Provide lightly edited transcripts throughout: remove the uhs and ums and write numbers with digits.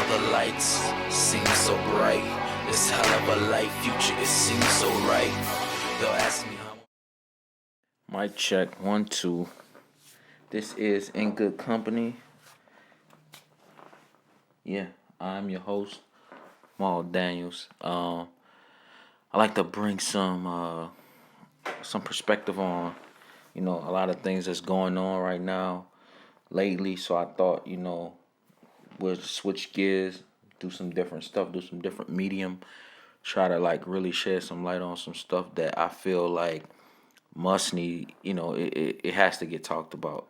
the lights seem so bright. This hell of a life future, it seems so right. They'll ask me how. Mic check 1 2. This is In Good Company. Yeah, I'm your host, Maul Daniels. I like to bring some perspective on a lot of things that's going on right now lately. So I thought we'll switch gears, do some different stuff, do some different medium, try to like really shed some light on some stuff that I feel like must need, it has to get talked about.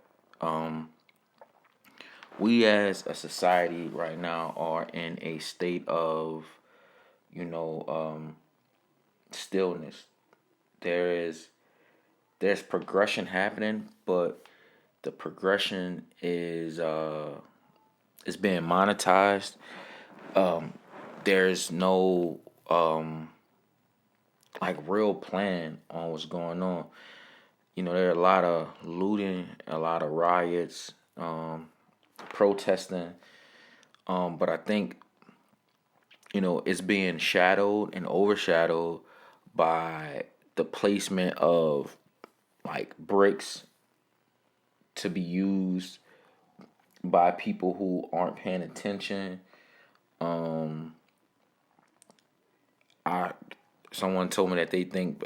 We as a society right now are in a state of, you know, um, stillness. There is there's progression happening, but the progression is being monetized. There's no like real plan on what's going on. There are a lot of looting, a lot of riots, protesting. But I think it's being shadowed and overshadowed by the placement of like bricks to be used by people who aren't paying attention. Um, I Someone told me that they think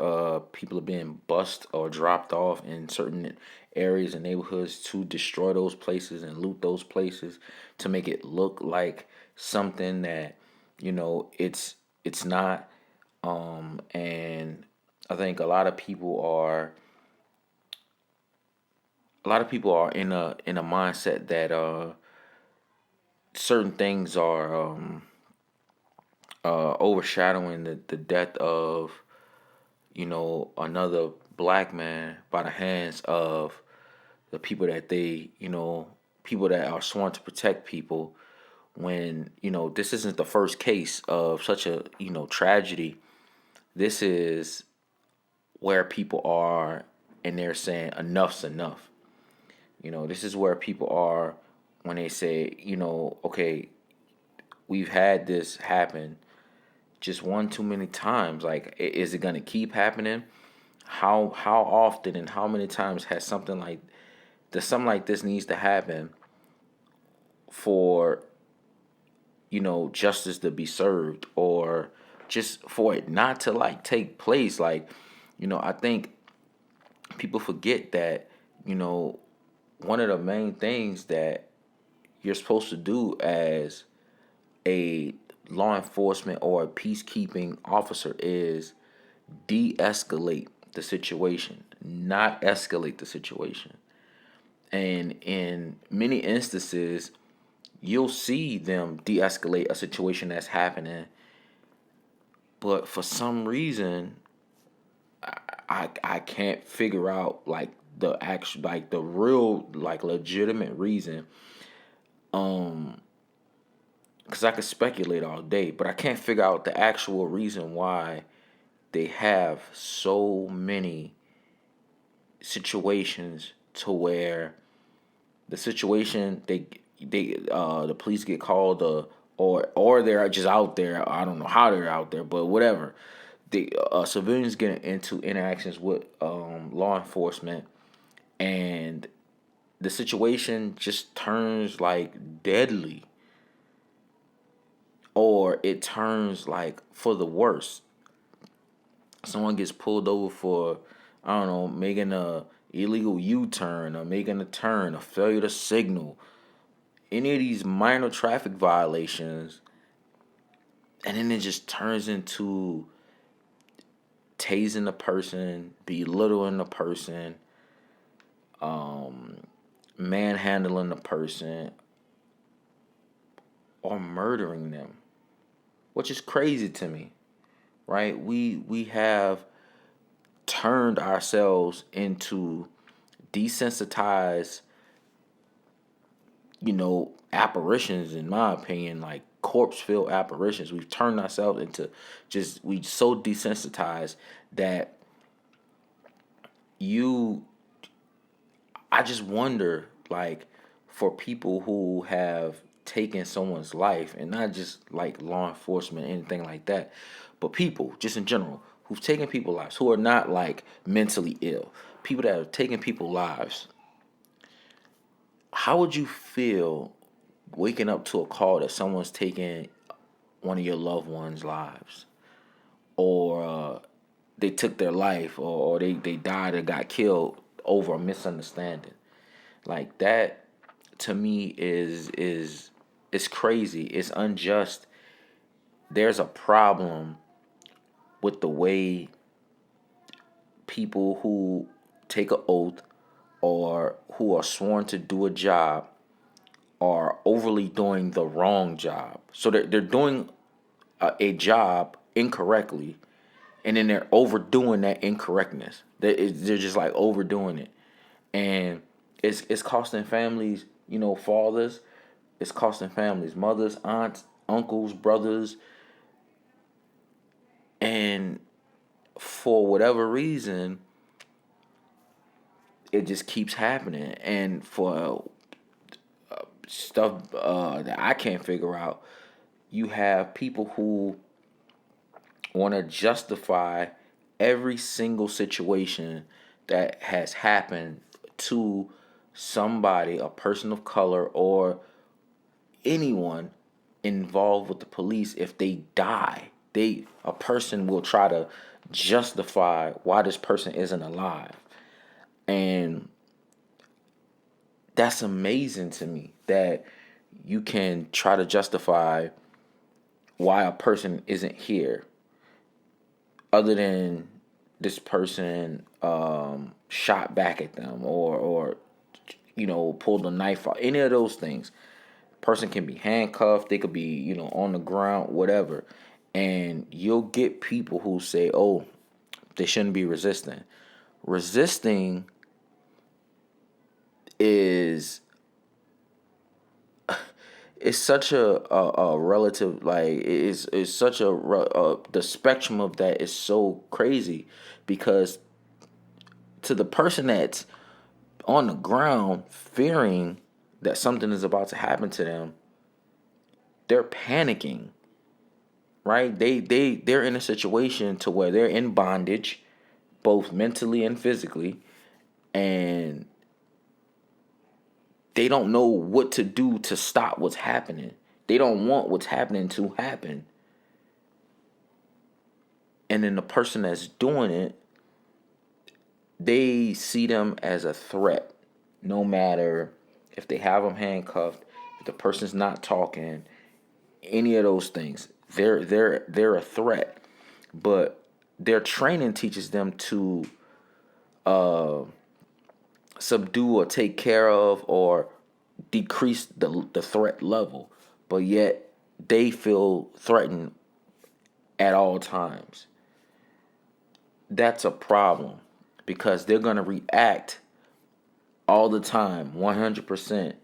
people are being bust or dropped off in certain areas and neighborhoods to destroy those places and loot those places to make it look like something that it's not. And I think a lot of people are in a mindset that certain things are overshadowing the death of another black man by the hands of the people that people that are sworn to protect people. When this isn't the first case of such a tragedy. This is where people are, and they're saying enough's enough. This is where people are when they say, okay, we've had this happen just one too many times. Like, is it gonna keep happening? How often and how many times has something like this needs to happen for justice to be served, or just for it not to like take place? Like, I think people forget that one of the main things that you're supposed to do as a law enforcement or a peacekeeping officer is de-escalate the situation, not escalate the situation. And in many instances, you'll see them de-escalate a situation that's happening, but for some reason, I can't figure out like the real like legitimate reason. Because I could speculate all day, but I can't figure out the actual reason why they have so many situations to where the situation the police get called, or they're just out there. I don't know how they're out there, but whatever. The civilians get into interactions with law enforcement, and the situation just turns like deadly, or it turns like for the worse. Someone gets pulled over for, I don't know, making a illegal U-turn, or making a turn, a failure to signal, any of these minor traffic violations, and then it just turns into tasing the person, belittling the person, manhandling the person, or murdering them, which is crazy to me, right? We have turned ourselves into desensitized, apparitions, in my opinion, like corpse-filled apparitions. We've turned ourselves into we so desensitized that you, I just wonder, like, for people who have taken someone's life, and not just like law enforcement, anything like that, but people just in general who've taken people's lives who are not like mentally ill, people that have taken people's lives. How would you feel waking up to a call that someone's taken one of your loved ones' lives, or they took their life, or they died or got killed over a misunderstanding? Like that to me is it's crazy. It's unjust. There's a problem with the way people who take an oath or who are sworn to do a job are overly doing the wrong job. So they're doing a job incorrectly, and then they're overdoing that incorrectness. They're just like overdoing it, and it's costing families, fathers. It's costing families, mothers, aunts, uncles, brothers, and for whatever reason, it just keeps happening. And for stuff that I can't figure out, you have people who want to justify every single situation that has happened to somebody, a person of color, or anyone involved with the police. If they die, a person will try to justify why this person isn't alive. And that's amazing to me that you can try to justify why a person isn't here, other than this person shot back at them, or pulled a knife out. Any of those things. Person can be handcuffed. They could be on the ground, whatever. And you'll get people who say, "Oh, they shouldn't be resisting." Resisting is it's such a relative, like it's such the spectrum of that is so crazy, because to the person that's on the ground fearing that something is about to happen to them, they're panicking, right? They're in a situation to where they're in bondage, both mentally and physically, and they don't know what to do to stop what's happening. They don't want what's happening to happen. And then the person that's doing it, they see them as a threat. No matter if they have them handcuffed, if the person's not talking, any of those things, they're a threat. But their training teaches them to subdue or take care of or decrease the threat level, but yet they feel threatened at all times. That's a problem, because they're going to react all the time, 100%,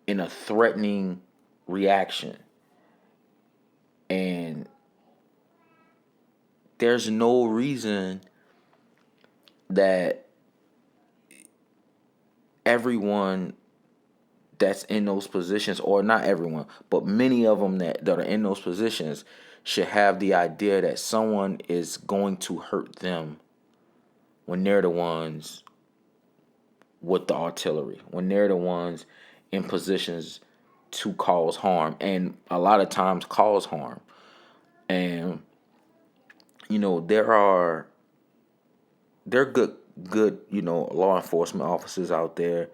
in a threatening reaction. And there's no reason that everyone that's in those positions, or not everyone, but many of them that are in those positions, should have the idea that someone is going to hurt them when they're the ones with the artillery, when they're the ones in positions to cause harm, and a lot of times cause harm. And there are good law enforcement officers out there,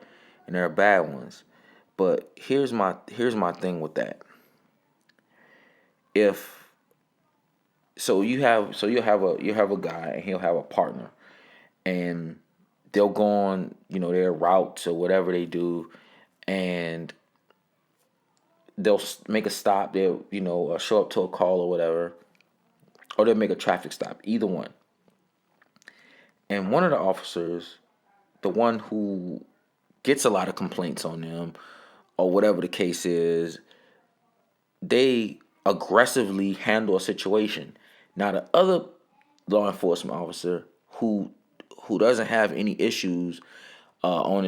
and there are bad ones. But here's my thing with that. If so, you'll have a guy, and he'll have a partner, and they'll go on their routes or whatever they do, and they'll make a stop. They'll show up to a call or whatever, or they'll make a traffic stop. Either one. And one of the officers, the one who gets a lot of complaints on them, or whatever the case is, they aggressively handle a situation. Now the other law enforcement officer who doesn't have any issues on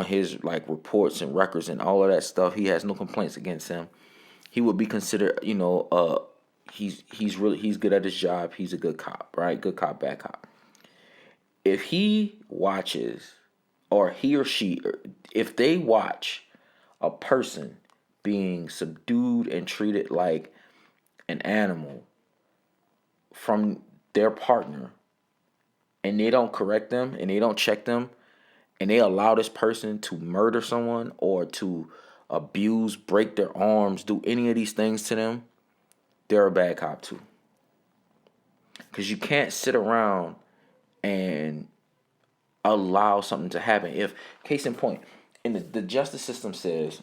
his like reports and records and all of that stuff. He has no complaints against him. He would be considered, he's good at his job. He's a good cop, right? Good cop, bad cop. If he watches, or he or she, if they watch a person being subdued and treated like an animal from their partner, and they don't correct them and they don't check them, and they allow this person to murder someone or to abuse, break their arms, do any of these things to them, they're a bad cop too. Because you can't sit around and allow something to happen. If, case in point, in the justice system says,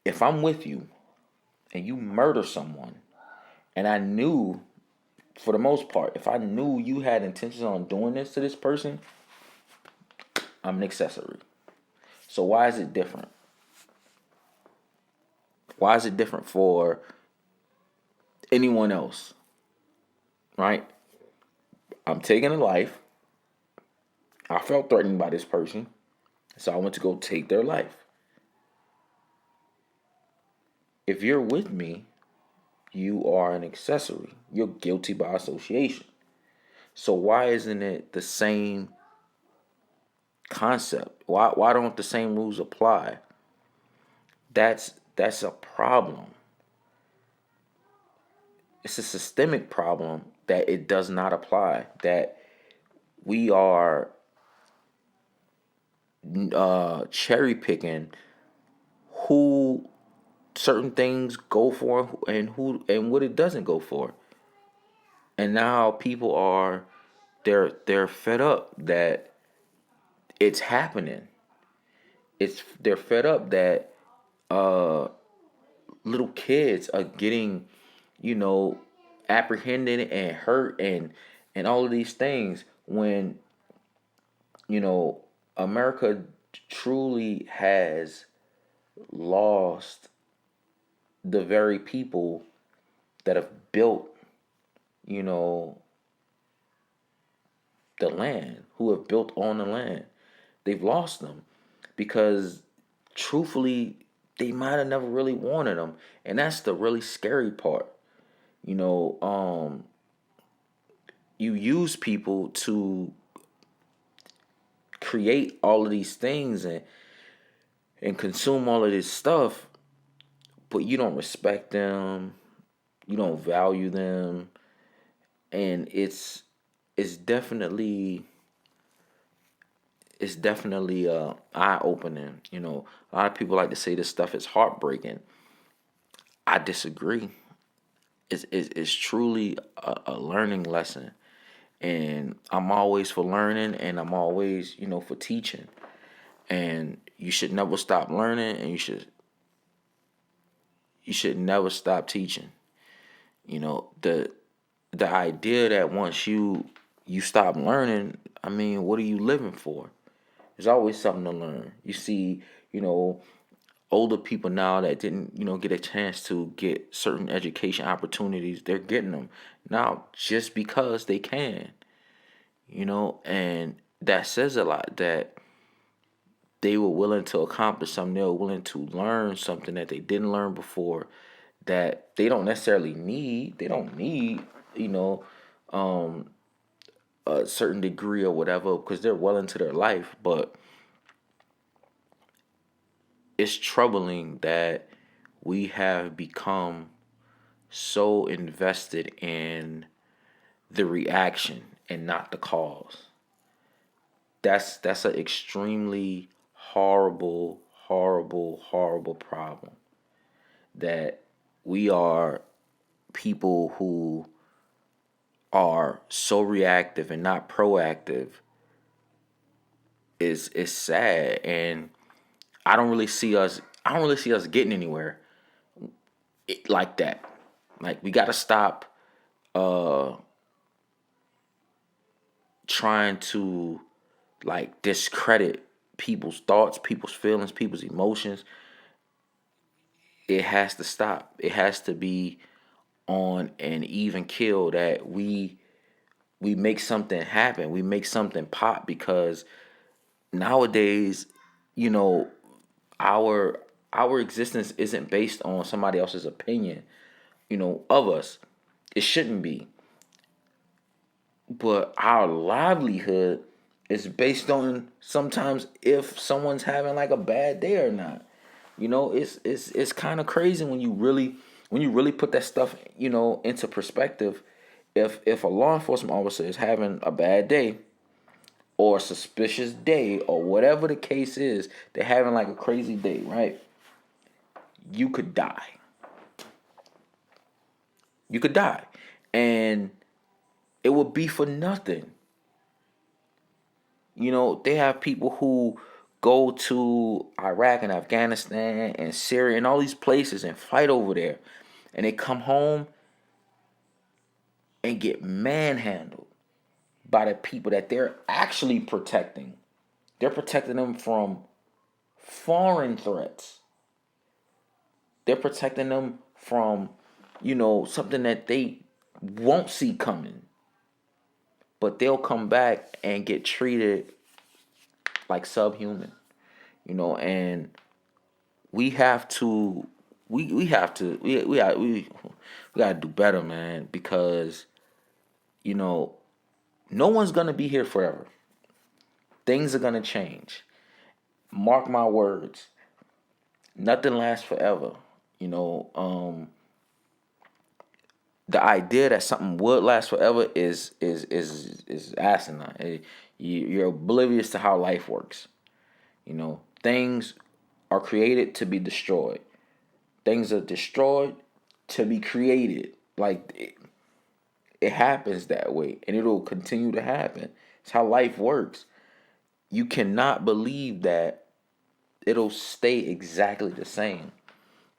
if I'm with you and you murder someone, and I knew, for the most part, if I knew you had intentions on doing this to this person, I'm an accessory. So why is it different? Why is it different for anyone else? Right? I'm taking a life. I felt threatened by this person, so I went to go take their life. If you're with me, you are an accessory. You're guilty by association. So why isn't it the same concept? Why don't the same rules apply? That's a problem. It's a systemic problem that it does not apply. That we are cherry picking who certain things go for and what it doesn't go for. And now people are they're fed up that it's happening. They're fed up that little kids are getting, you know, apprehended and hurt and all of these things when, America truly has lost the very people that have built, you know, the land, who have built on the land. They've lost them because truthfully, they might have never really wanted them. And that's the really scary part. You know, you use people to create all of these things and consume all of this stuff, but you don't respect them, you don't value them, and it's definitely eye opening. A lot of people like to say this stuff is heartbreaking. I disagree. It's truly a learning lesson, and I'm always for learning, and I'm always for teaching, and you should never stop learning, and you should never stop teaching. The idea that once you stop learning, I mean, what are you living for? There's always something to learn. You see, older people now that didn't, get a chance to get certain education opportunities, they're getting them now just because they can, and that says a lot that they were willing to accomplish something. They were willing to learn something that they didn't learn before, that they don't necessarily need. They don't need, um, a certain degree or whatever because they're well into their life. But it's troubling that we have become so invested in the reaction and not the cause. That's an extremely horrible, horrible, horrible problem. That we are people who are so reactive and not proactive is sad, and I don't really see us getting anywhere like that. Like, we got to stop uh trying to like discredit people's thoughts, people's feelings, people's emotions. It has to stop. It has to be on an even kill that we make something happen. We make something pop because nowadays, you know, our our existence isn't based on somebody else's opinion, of us. It shouldn't be. But our livelihood is based on sometimes if someone's having like a bad day or not. It's kind of crazy when you really put that stuff, into perspective. If a law enforcement officer is having a bad day or a suspicious day or whatever the case is, they're having like a crazy day, right? You could die. You could die. And it would be for nothing. They have people who go to Iraq and Afghanistan and Syria and all these places and fight over there. And they come home and get manhandled by the people that they're actually protecting. They're protecting them from foreign threats. They're protecting them from, something that they won't see coming. But they'll come back and get treated like subhuman, and we have to we gotta do better, man, because no one's gonna be here forever. Things are gonna change. Mark my words. Nothing lasts forever. You know, the idea that something would last forever is asinine. You're oblivious to how life works. Things are created to be destroyed. Things are destroyed to be created. Like it happens that way, and it'll continue to happen. It's how life works. You cannot believe that it'll stay exactly the same.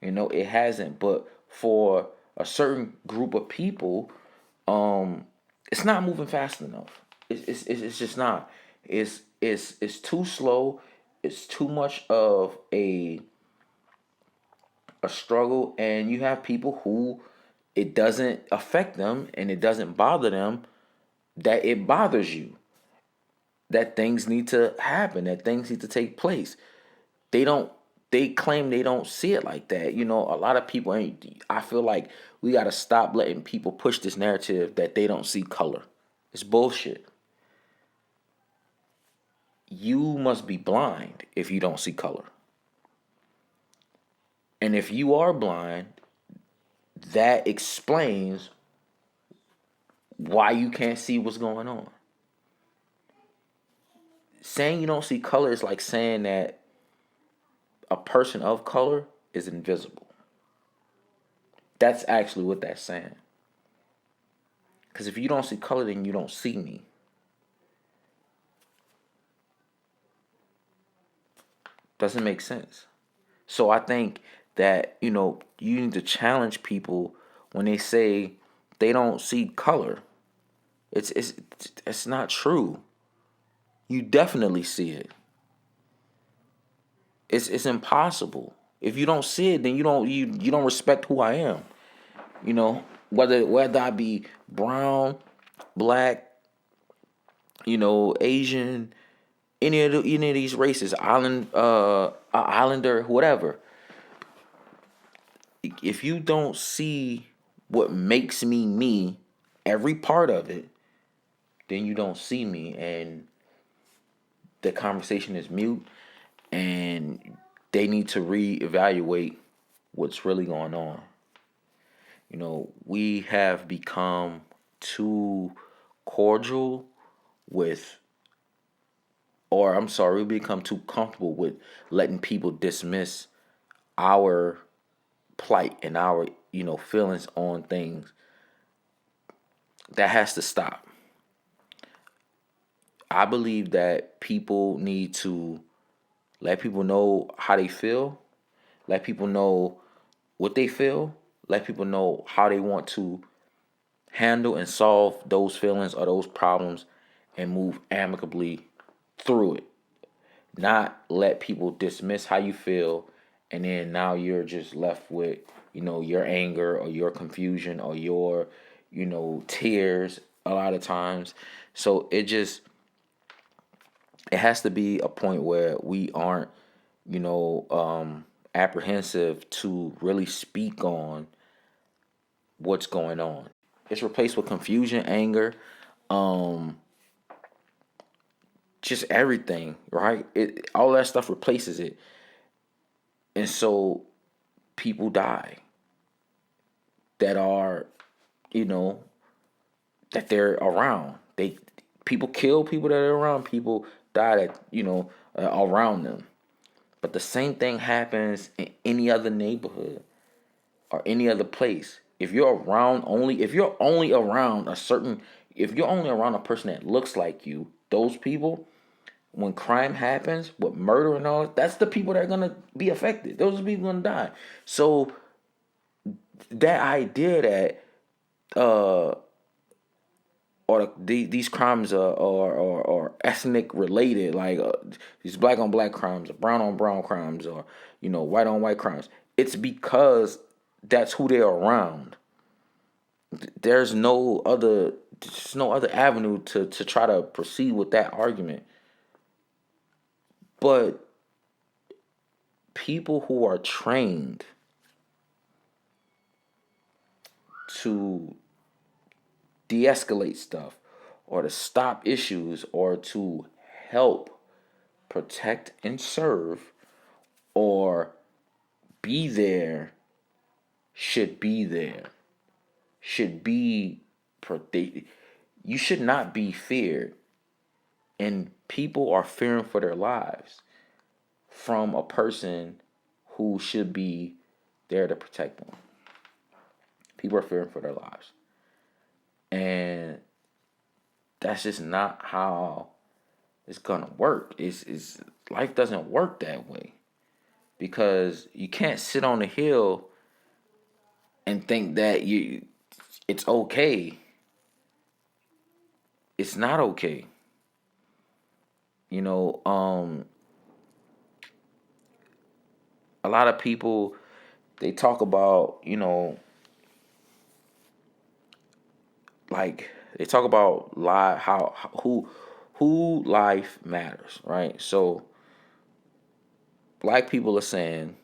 It hasn't. But for a certain group of people, it's not moving fast enough. It's just not. It's too slow. It's too much of a struggle, and you have people who it doesn't affect them and it doesn't bother them, that it bothers you, that things need to happen, that things need to take place. They claim they don't see it like that. A lot of people ain't. I feel like we got to stop letting people push this narrative that they don't see color. It's bullshit. You must be blind if you don't see color. And if you are blind, that explains why you can't see what's going on. Saying you don't see color is like saying that a person of color is invisible. That's actually what that's saying. Because if you don't see color, then you don't see me. Doesn't make sense. So I think that, you need to challenge people when they say they don't see color. It's not true. You definitely see it. It's impossible. If you don't see it, then you don't respect who I am. Whether I be brown, black, Asian, any of these races, islander, whatever. If you don't see what makes me me, every part of it, then you don't see me, and the conversation is mute, and they need to reevaluate what's really going on. We have become too cordial with, or I'm sorry, we become too comfortable with letting people dismiss our plight and our, feelings on things. That has to stop. I believe that people need to let people know how they feel, let people know what they feel, let people know how they want to handle and solve those feelings or those problems and move amicably through it. Not let people dismiss how you feel, and then now you're just left with, your anger or your confusion or your, tears a lot of times. So it has to be a point where we aren't, apprehensive to really speak on what's going on. It's replaced with confusion, anger, um, just everything, right? All that stuff replaces it. And so people die that are, you know, that they're around. People kill people that are around. People die that around them. But the same thing happens in any other neighborhood or any other place. If you're only around if you're only around a person that looks like you, those people, when crime happens, with murder and all, that's the people that are gonna be affected. Those are the people gonna die. So that idea that uh these crimes are ethnic related, like these black on black crimes, or brown on brown crimes, or white on white crimes. It's because that's who they're around. There's no other avenue to try to proceed with that argument. But people who are trained to de-escalate stuff or to stop issues or to help protect and serve or be there should be there. Should be you should not be feared. And people are fearing for their lives from a person who should be there to protect them. People are fearing for their lives. And that's just not how it's gonna work. It's life doesn't work that way. Because you can't sit on a hill and think that it's okay. It's not okay. A lot of people, they talk about, like they talk about who life matters, right? So black people are saying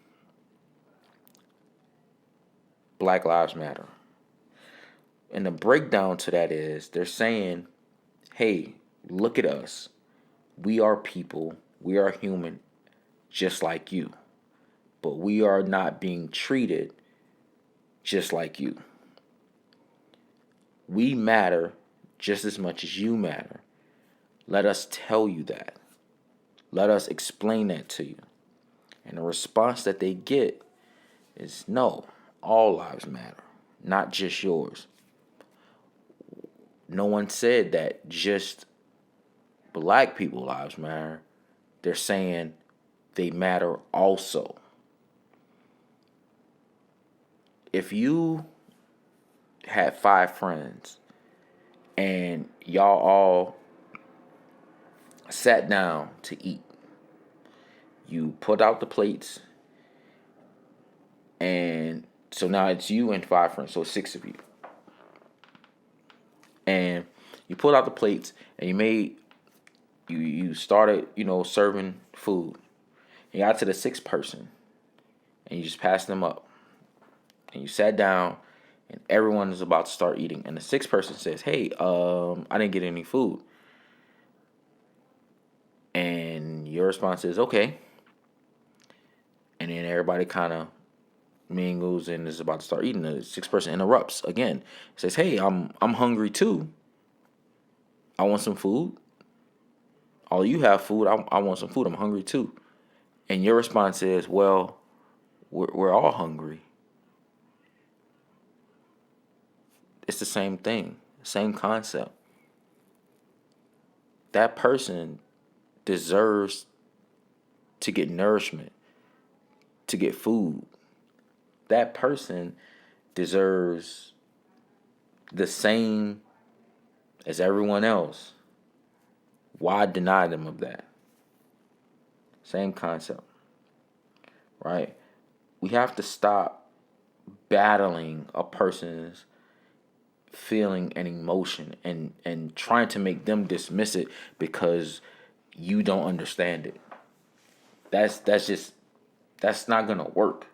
Black Lives Matter. And the breakdown to that is they're saying, hey, look at us. We are people. We are human, just like you. But we are not being treated just like you. We matter just as much as you matter. Let us tell you that. Let us explain that to you. And the response that they get is no, all lives matter, not just yours. No one said that just black people lives matter. They're saying they matter also. If you had 5 friends and y'all all sat down to eat, you put out the plates, and so now it's you and 5 friends, so it's 6 of you. And you pulled out the plates and you started, serving food. You got to the 6th person and you just passed them up. And you sat down and everyone is about to start eating. And the 6th person says, hey, I didn't get any food. And your response is, okay. And then everybody kind of mingles and is about to start eating. The 6th person interrupts again. Says, hey, I'm hungry too. I want some food. All you have food. I want some food. I'm hungry too. And your response is, well, we're all hungry. It's the same thing, same concept. That person deserves to get nourishment, to get food. That person deserves the same as everyone else. Why deny them of that? Same concept, right? We have to stop battling a person's feeling and emotion and trying to make them dismiss it because you don't understand it. That's just that's not gonna work.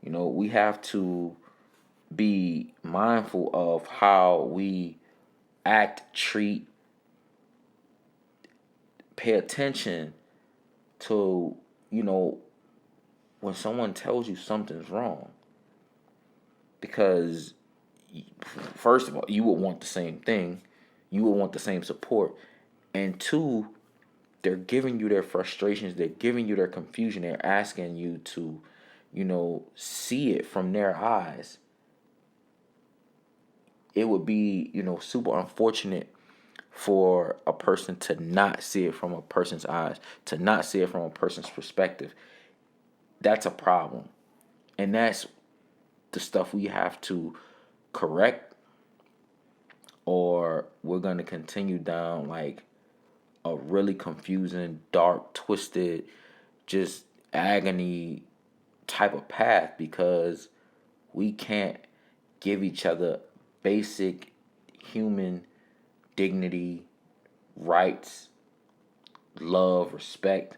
We have to be mindful of how we act, treat, pay attention to, when someone tells you something's wrong. Because, first of all, you would want the same thing, you would want the same support. And two, they're giving you their frustrations, they're giving you their confusion, they're asking you to, see it from their eyes. It would be, super unfortunate for a person to not see it from a person's eyes, to not see it from a person's perspective. That's a problem. And that's the stuff we have to correct, or we're going to continue down like a really confusing, dark, twisted, just agony type of path, because we can't give each other basic human dignity, rights, love, respect,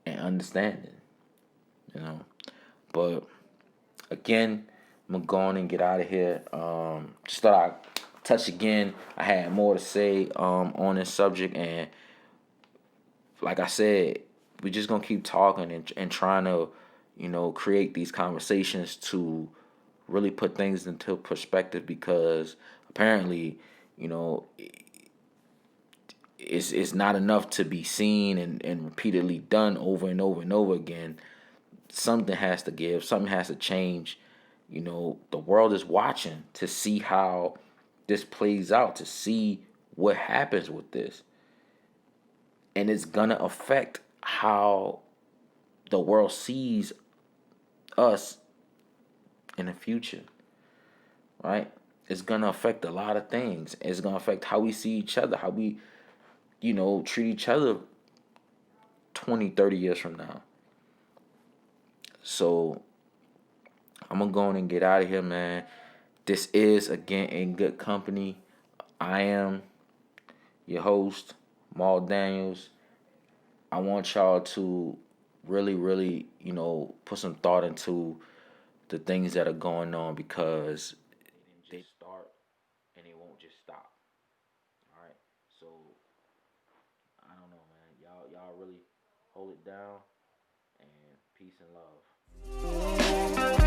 and understanding. You know, but again, I'm gonna go on and get out of here. Just thought I'd touch again. I had more to say on this subject, and like I said, we're just gonna keep talking and trying to, create these conversations to really put things into perspective, because apparently, you know, it's not enough to be seen and repeatedly done over and over and over again. Something has to give, something has to change. The world is watching to see how this plays out, to see what happens with this. And it's gonna affect how the world sees us in the future, right? It's gonna affect a lot of things. It's gonna affect how we see each other, how we, treat each other 20, 30 years from now. So I'm gonna go on and get out of here, man. This is again In Good Company. I am your host, Maul Daniels. I want y'all to really, really, put some thought into the things that are going on, because they start and it won't just stop. All right. So I don't know, man. Y'all really hold it down, and peace and love.